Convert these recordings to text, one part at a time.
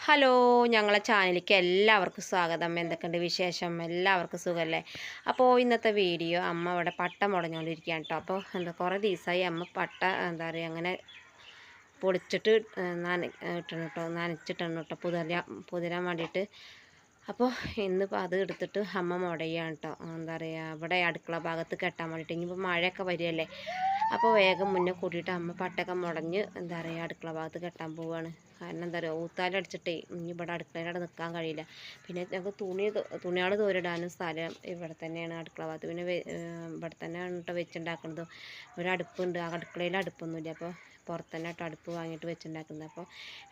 Hello, ഞങ്ങളെ ചാനലിലേക്ക് എല്ലാവർക്കും സ്വാഗതം. എന്തൊക്കെയുണ്ട് വിശേഷം? എല്ലാവർക്കും സുഖമല്ലേ? അപ്പോൾ ഇന്നത്തെ വീഡിയോ അമ്മ ഇവിടെ പട്ട മുടഞ്ഞുകൊണ്ടിരിക്കുകയാണ് കേട്ടോ. അപ്പോൾ കുറേ ദിവസമായി അമ്മ പട്ട അങ്ങനെ പൊടിച്ചിട്ട് നനച്ചിട്ടാണ് കേട്ടോ പുതിരാൻ വേണ്ടിയിട്ട്. അപ്പോൾ ഇന്നിപ്പോൾ അത് എടുത്തിട്ട് അമ്മ മുടയാണ് കേട്ടോ. ഇവിടെ അടുക്കള ഭാഗത്ത് കെട്ടാൻ വേണ്ടിയിട്ട്. ഇനിയിപ്പോൾ മഴയൊക്കെ വരികയല്ലേ, അപ്പോൾ വേഗം മുന്നേ കൂട്ടിയിട്ട് അമ്മ പട്ടയൊക്കെ മുടഞ്ഞ് അടുക്കള ഭാഗത്ത് കെട്ടാൻ പോവുകയാണ്. കാരണം ഊത്താലടിച്ചിട്ടേ ഇനി ഇവിടെ അടുക്കളയിലവിടെ നിൽക്കാൻ കഴിയില്ല. പിന്നെ ഞങ്ങൾക്ക് തുണികൾ തോരിടാനും സ്ഥലം ഇവിടെ തന്നെയാണ് അടുക്കള ഭാഗത്ത്. പിന്നെ ഇവിടെ തന്നെയാണ് കേട്ടോ വെച്ചുണ്ടാക്കുന്നത്. ഒരടുപ്പുണ്ട്, ആ അടുക്കളയിൽ അടുപ്പൊന്നുമില്ല. അപ്പോൾ പുറത്തന്നെ കേട്ടോ അടുപ്പ് വാങ്ങിയിട്ട് വെച്ചുണ്ടാക്കുന്നത്. അപ്പോൾ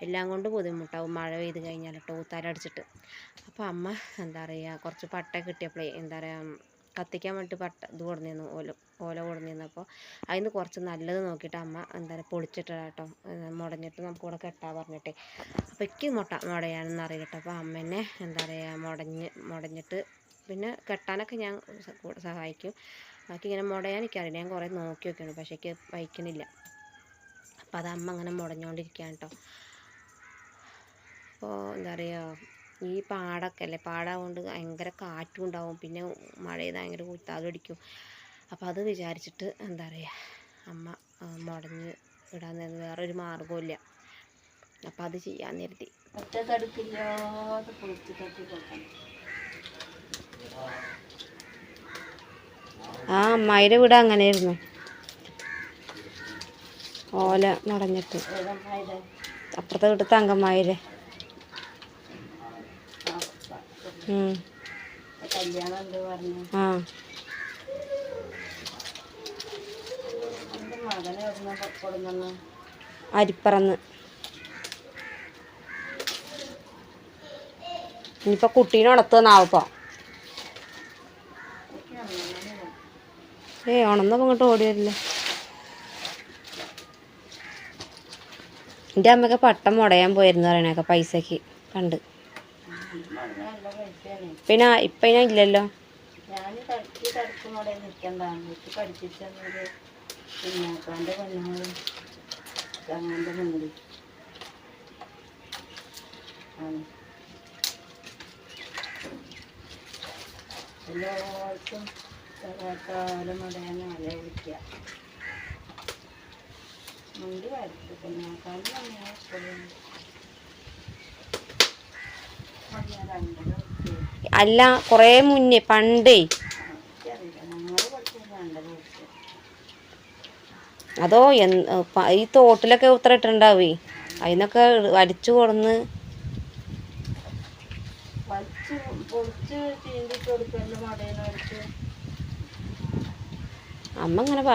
എല്ലാം കൊണ്ട് ബുദ്ധിമുട്ടാവും മഴ പെയ്ത് കഴിഞ്ഞാൽ കേട്ടോ ഊത്താലടിച്ചിട്ട്. അപ്പോൾ അമ്മ കുറച്ച് പട്ട കിട്ടിയപ്പോഴേ കത്തിക്കാൻ വേണ്ടിയിട്ട് ഇത് കൊടുന്നിരുന്നു, ഓല കൊടുന്നിരുന്നു. അപ്പോൾ അതിന് കുറച്ച് നല്ലത് നോക്കിയിട്ട് അമ്മ പൊളിച്ചിട്ടാണ് കേട്ടോ മുടഞ്ഞിട്ട് നമുക്ക് ഇവിടെ കെട്ടാൻ പറഞ്ഞിട്ടേ. അപ്പോൾ എനിക്ക് മുടയാണെന്ന് അറിയില്ല കേട്ടോ. അപ്പോൾ അമ്മ തന്നെ മുടഞ്ഞിട്ട് പിന്നെ കെട്ടാനൊക്കെ ഞാൻ സഹായിക്കും. ബാക്കി ഇങ്ങനെ മുടയാൻ എനിക്കറിയില്ല. ഞാൻ കുറേ നോക്കി നോക്കിയാണ്, പക്ഷേ എനിക്ക് വഹിക്കണില്ല. അപ്പോൾ അത് അമ്മ അങ്ങനെ മുടഞ്ഞുകൊണ്ടിരിക്കുകയാണ് കേട്ടോ. അപ്പോൾ ഈ പാടൊക്കെ അല്ലേ, പാടാകൊണ്ട് ഭയങ്കര കാറ്റും ഉണ്ടാവും. പിന്നെ മഴ ചെയ്ത് ഭയങ്കര കുത്താതടിക്കും. അപ്പോൾ അത് വിചാരിച്ചിട്ട് അമ്മ മുടഞ്ഞ് ഇടാൻ വേറൊരു മാർഗമില്ല. അപ്പോൾ അത് ചെയ്യാൻ കരുതി. ആ അമ്മായിയുടെ വീട് അങ്ങനെയായിരുന്നു, ഓല മുടഞ്ഞിട്ട്. അപ്പുറത്തെ വീട്ടിൽ തങ്കമ്മായിരെ ആ അരിപ്പറന്ന്. ഇനിയിപ്പോൾ കുട്ടീനെ ഉണർത്തുന്നാവപ്പോൾ ഉണർന്നപ്പോൾ ഇങ്ങോട്ട് ഓടി വരില്ല. എൻ്റെ അമ്മയൊക്കെ പട്ടം മുടയാൻ പോയിരുന്നു പറയണൊക്കെ പൈസക്ക് കണ്ട്. പിന്നെ ഇപ്പം ഞാൻ ഇല്ലല്ലോ. എല്ലാവർക്കും കാലം മുടയാൻ നല്ല വിളിക്കുക മുണ്ടി വരച്ചു. അല്ല, കുറേ മുന്നേ പണ്ടേ. അതോ ഈ തോട്ടിലൊക്കെ ഉത്തരം ഇട്ടുണ്ടാവേ, അതിനൊക്കെ വലിച്ചു കൊടുന്ന്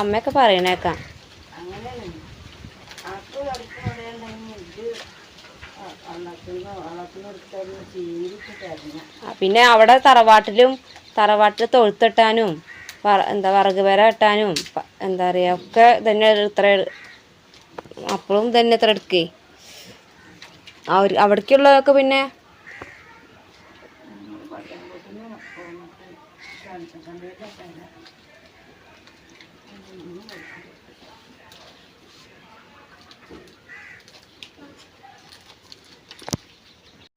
അമ്മയൊക്കെ പറയണേക്കാം. പിന്നെ അവിടെ തറവാട്ടിൽ തൊഴുത്തിട്ടാനും വിറക് വര ഇട്ടാനും ഒക്കെ തന്നെ ഇത്ര അപ്പോഴും തന്നെ ഇത്ര എടുക്കേ. അവിടേക്കുള്ളതൊക്കെ പിന്നെ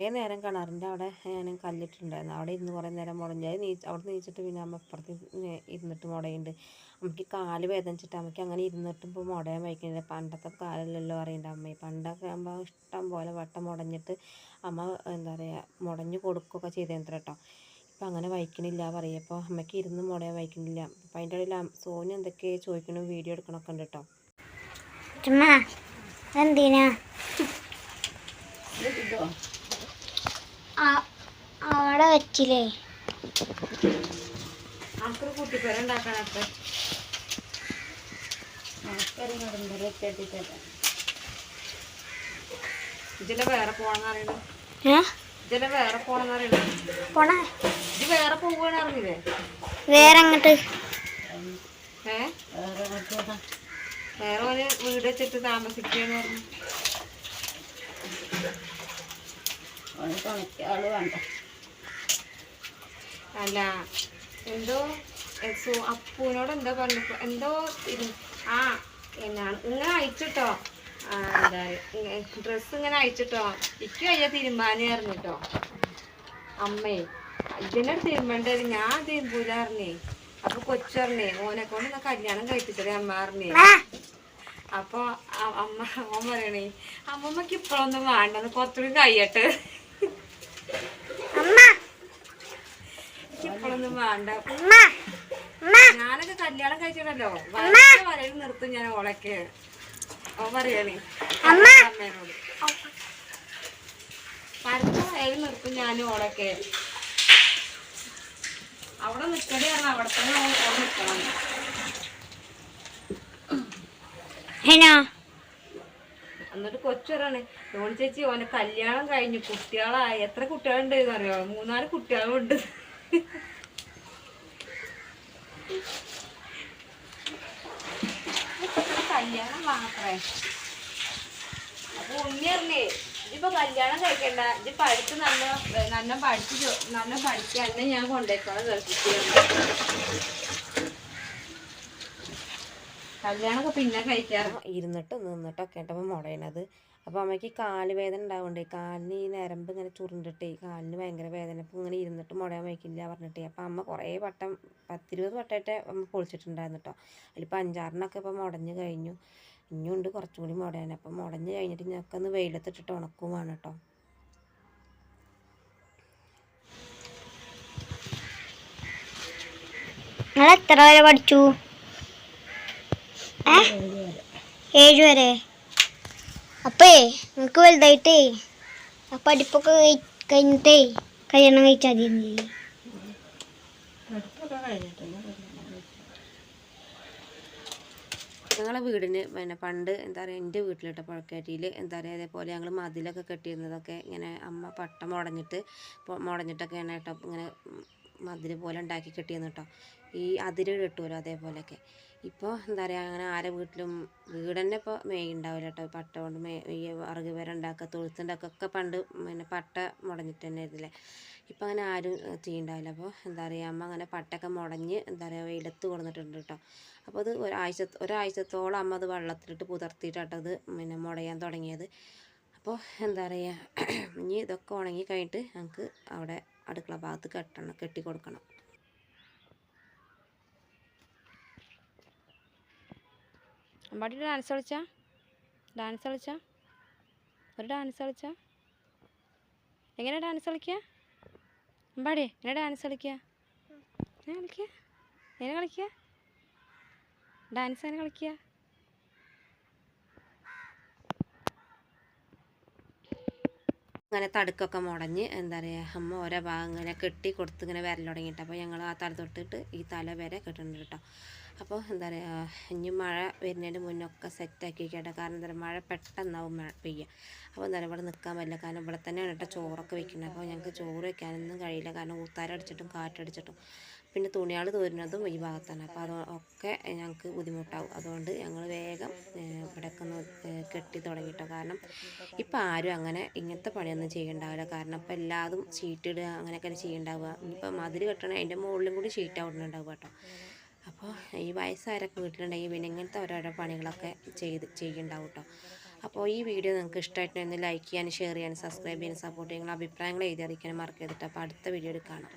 കുറേ നേരം കിണറിൻ്റെ അവിടെ ഞാൻ കല്ലിട്ടുണ്ടായിരുന്നു. അവിടെ ഇരുന്ന് കുറേ നേരം മുടഞ്ഞാൽ അവിടെ നീച്ചിട്ട് പിന്നെ അമ്മ അപ്പുറത്ത് ഇരുന്നിട്ട് മുടയുണ്ട്. നമുക്ക് കാല് വേദനിച്ചിട്ട് അമ്മയ്ക്ക് അങ്ങനെ ഇരുന്നിട്ടും ഇപ്പോൾ മുടയാൻ വയ്ക്കുന്നില്ല. പണ്ടത്തെ കാലല്ലല്ലോ അറിയേണ്ട അമ്മ. പണ്ടൊക്കെ ആകുമ്പോൾ ഇഷ്ടം പോലെ വട്ടം മുടഞ്ഞിട്ട് അമ്മ മുടഞ്ഞു കൊടുക്കുകയൊക്കെ ചെയ്തേത്ര കേട്ടോ. ഇപ്പം അങ്ങനെ വയ്ക്കണില്ല പറയുക. അപ്പോൾ അമ്മയ്ക്ക് ഇരുന്ന് മുടയാൻ വയ്ക്കണില്ല. അപ്പം അതിൻ്റെ ഇടയിൽ സോനി എന്തൊക്കെ ചോദിക്കണം, വീഡിയോ എടുക്കണമൊക്കെ ഉണ്ട് കേട്ടോ. എന്തിനാ അവിടെ വെച്ചില്ലേ നമുക്കൊരു കുട്ടിപ്പേര ഉണ്ടാക്കാനൊക്കെ ഇതിലെ വേറെ പോണെന്ന് അറിയണേ. ഇതിലെ വേറെ പോണെന്ന് അറിയണേ. ഇത് വേറെ പോവാണ് അറിഞ്ഞില്ലേ? വേറെ അങ്ങോട്ട് വേറെ ഒരു വീട് വെച്ചിട്ട് താമസിക്കുകയെന്ന് പറഞ്ഞു. അല്ല, എന്തോ അപ്പൂനോട് എന്താ പറഞ്ഞു, എന്തോ എന്നാണ് ഇങ്ങനെ അയച്ചിട്ടോ. ഡ്രസ്സ് ഇങ്ങനെ അയച്ചിട്ടോ ഇക്ക് വയ്യ തിരുമ്പാനായിരുന്നു കേട്ടോ. അമ്മേ ഇതിനോട് തിരുമ്പണ്ടേ, ഞാൻ തിരുമ്പൂലാറിഞ്ഞേ. അപ്പൊ കൊച്ചറിഞ്ഞേ ഓനെ കൊണ്ട് കല്യാണം കഴിപ്പിച്ചതേ അമ്മ അറിഞ്ഞേ. അപ്പൊ അമ്മ ഓൻ പറയണേ അമ്മമ്മക്ക് ഇപ്പഴൊന്നും വേണ്ടെന്ന് കുറച്ചുകൂടി കഴിയട്ടെ, ഇപ്പഴൊന്നും വേണ്ട. ഞാനൊക്കെ കല്യാണം കഴിച്ചിട്ടല്ലോ വരയിൽ നിർത്തും ഞാൻ ഓളൊക്കെ. ഓൻ പറയണേ അമ്മേനോട് പരത്ത വരയിൽ നിർത്തും ഞാൻ ഓളൊക്കെ. അവിടെ നിൽക്കണേ പറഞ്ഞാൽ അവിടെ തന്നെ ഓൾ നിൽക്കണം. എന്നിട്ട് കൊച്ചറാണ് നോൺ ചേച്ചി ഓനെ കല്യാണം കഴിഞ്ഞു കുട്ടികളായി. എത്ര കുട്ടികളുണ്ട് അറിയോ? 3-4 കുട്ടികളും ഉണ്ട്. കല്യാണം മാത്രമേ. അപ്പൊ ഉണ്ണിയറിഞ്ഞേ ഇതിപ്പോ കല്യാണം കഴിക്കണ്ട, ഇത് പഠിച്ച് നല്ല പഠിക്കുക എന്നെ ഞാൻ കൊണ്ടേക്കോളാം കല്യാണമൊക്കെ പിന്നെ കഴിക്കാറ്. ഇരുന്നിട്ടും നിന്നിട്ടൊക്കെ ആയിട്ടപ്പോൾ മുടയണത്. അപ്പോൾ അമ്മയ്ക്ക് കാല് വേദന ഉണ്ടാവുന്നുണ്ട്. കാലിന് ഈ നരമ്പ് ഇങ്ങനെ ചുരുണ്ടിട്ടേ കാലിന് ഭയങ്കര വേദന. അപ്പോൾ ഇങ്ങനെ ഇരുന്നിട്ട് മുടയാൻ വയ്ക്കില്ല പറഞ്ഞിട്ടേ. അപ്പോൾ അമ്മ കുറേ വട്ടം 10-20 വട്ടമായിട്ട് അമ്മ പൊളിച്ചിട്ടുണ്ടായിരുന്നു കേട്ടോ. അതിലിപ്പോൾ 5-6 ഇപ്പോൾ മുടഞ്ഞ് കഴിഞ്ഞു. ഇനിയുണ്ട് കുറച്ചും കൂടി മുടയാൻ. അപ്പം മുടഞ്ഞ് കഴിഞ്ഞിട്ട് ഞങ്ങൾക്ക് ഒന്ന് വെയിലത്തിട്ടിട്ട് ഉണക്കും വേണം കേട്ടോ. നിങ്ങൾ എത്ര വരെ പഠിച്ചു? 7 വരെ. അപ്പേ നിങ്ങൾക്ക് വലുതായിട്ടേ ആ പഠിപ്പൊക്കെ കഴിഞ്ഞിട്ടേ കല്യാണം കഴിച്ചാൽ മതി. ഞങ്ങളെ വീടിന് പിന്നെ പണ്ട് എന്താ പറയുക എൻ്റെ വീട്ടിലിട്ട പുഴക്കാറ്റിയിൽ എന്താ പറയുക അതേപോലെ ഞങ്ങൾ മതിലൊക്കെ കെട്ടിയിരുന്നതൊക്കെ ഇങ്ങനെ അമ്മ പട്ട മുടഞ്ഞിട്ടൊക്കെയാണ് കേട്ടോ ഇങ്ങനെ മതിൽ പോലെ ഉണ്ടാക്കി കെട്ടിയിരുന്നു കേട്ടോ. ഈ അതിര് കെട്ടുമല്ലോ അതേപോലെയൊക്കെ. ഇപ്പോൾ എന്താ പറയുക അങ്ങനെ ആരെ വീട്ടിലും വീട് തന്നെ ഇപ്പോൾ ഉണ്ടാവില്ല കേട്ടോ. പട്ട കൊണ്ട് ഈ വിറക് പേര ഉണ്ടാക്കുക തൊഴുത്തുണ്ടാക്കുക പണ്ട് പിന്നെ പട്ട മുടഞ്ഞിട്ട് തന്നെ ആയിരുന്നില്ലേ. ഇപ്പം അങ്ങനെ ആരും ചെയ്യുന്നുണ്ടാവില്ല. അപ്പോൾ എന്താ പറയുക അമ്മ അങ്ങനെ പട്ടൊക്കെ മുടഞ്ഞ് എന്താ പറയുക വെയിലത്ത് കൊടുത്തിട്ടുണ്ട് കേട്ടോ. അപ്പോൾ അത് ഒരാഴ്ചത്തോളം അമ്മ അത് വെള്ളത്തിലിട്ട് പുതർത്തിയിട്ടാട്ടോ അത് പിന്നെ മുടയാൻ തുടങ്ങിയത്. അപ്പോൾ എന്താ പറയുക ഇനി ഇതൊക്കെ ഉണങ്ങി കഴിഞ്ഞിട്ട് ഞങ്ങൾക്ക് അവിടെ അടുക്കള ഭാഗത്ത് കെട്ടി കൊടുക്കണം. അമ്പാടി ഡാൻസ് കളിച്ചാ ഒരു ഡാൻസ് കളിച്ചാ എങ്ങനെ ഡാൻസ് കളിക്കുക? അമ്പാടി എങ്ങനെ ഡാൻസ് കളിക്കുക? എങ്ങനെ കളിക്കുക ഡാൻസ്? എങ്ങനെ കളിക്കുക? അങ്ങനെ തടുക്കൊക്കെ മുടഞ്ഞ് എന്താ പറയുക അമ്മ ഓരോ ഭാഗം ഇങ്ങനെ കെട്ടി കൊടുത്ത് ഇങ്ങനെ വരൽ തുടങ്ങിയിട്ട്. അപ്പോൾ ഞങ്ങൾ ആ തല തൊട്ടിട്ട് ഈ തല വരെ കെട്ടുന്നുണ്ട് കേട്ടോ. അപ്പോൾ എന്താ പറയുക ഇനി മഴ വരുന്നതിന് മുന്നൊക്കെ സെറ്റാക്കി വയ്ക്കട്ടെ. കാരണം എന്താ പറയുക മഴ പെട്ടെന്നാവും പെയ്യുക. അപ്പോൾ എന്താ പറയുക ഇവിടെ നിൽക്കാൻ പറ്റില്ല. കാരണം ഇവിടെ തന്നെയാണ് കേട്ടോ ചോറൊക്കെ വെക്കുന്നത്. അപ്പോൾ ഞങ്ങൾക്ക് ചോറ് വെക്കാനൊന്നും കഴിയില്ല. കാരണം ഊത്താരടിച്ചിട്ടും കാറ്റടിച്ചിട്ടും പിന്നെ തുണികൾ തോരുന്നതും ഈ ഭാഗത്താണ്. അപ്പോൾ അതൊക്കെ ഞങ്ങൾക്ക് ബുദ്ധിമുട്ടാവും. അതുകൊണ്ട് ഞങ്ങൾ വേഗം ഇവിടെയൊക്കെ ഒന്ന് കെട്ടി തുടങ്ങിയിട്ടോ. കാരണം ഇപ്പം ആരും അങ്ങനെ ഇങ്ങനത്തെ പണിയൊന്നും ചെയ്യണ്ടാവില്ല. കാരണം ഇപ്പം എല്ലാതും ഷീറ്റിടുക അങ്ങനെയൊക്കെ ചെയ്യുന്നുണ്ടാവുക. ഇനിയിപ്പോൾ മതിൽ കെട്ടണേ അതിൻ്റെ മുകളിലും കൂടി ഷീറ്റ് ആവുന്നുണ്ടാവുക കേട്ടോ. അപ്പോൾ ഈ വയസ്സാരൊക്കെ വീട്ടിലുണ്ടെങ്കിൽ പിന്നെ ഇങ്ങനത്തെ ഓരോരോ പണികളൊക്കെ ചെയ്യുന്നുണ്ടാവും കേട്ടോ. അപ്പോൾ ഈ വീഡിയോ നിങ്ങൾക്ക് ഇഷ്ടമായിട്ടുണ്ടെങ്കിൽ ലൈക്ക് ചെയ്യാനും ഷെയർ ചെയ്യാനും സബ്സ്ക്രൈബ് ചെയ്യാനും സപ്പോർട്ട് ചെയ്യാനും അഭിപ്രായങ്ങൾ എഴുതി അറിയിക്കാനും മറക്കരുത് കേട്ടോ. അപ്പോൾ അടുത്ത വീഡിയോയിൽ കാണാം.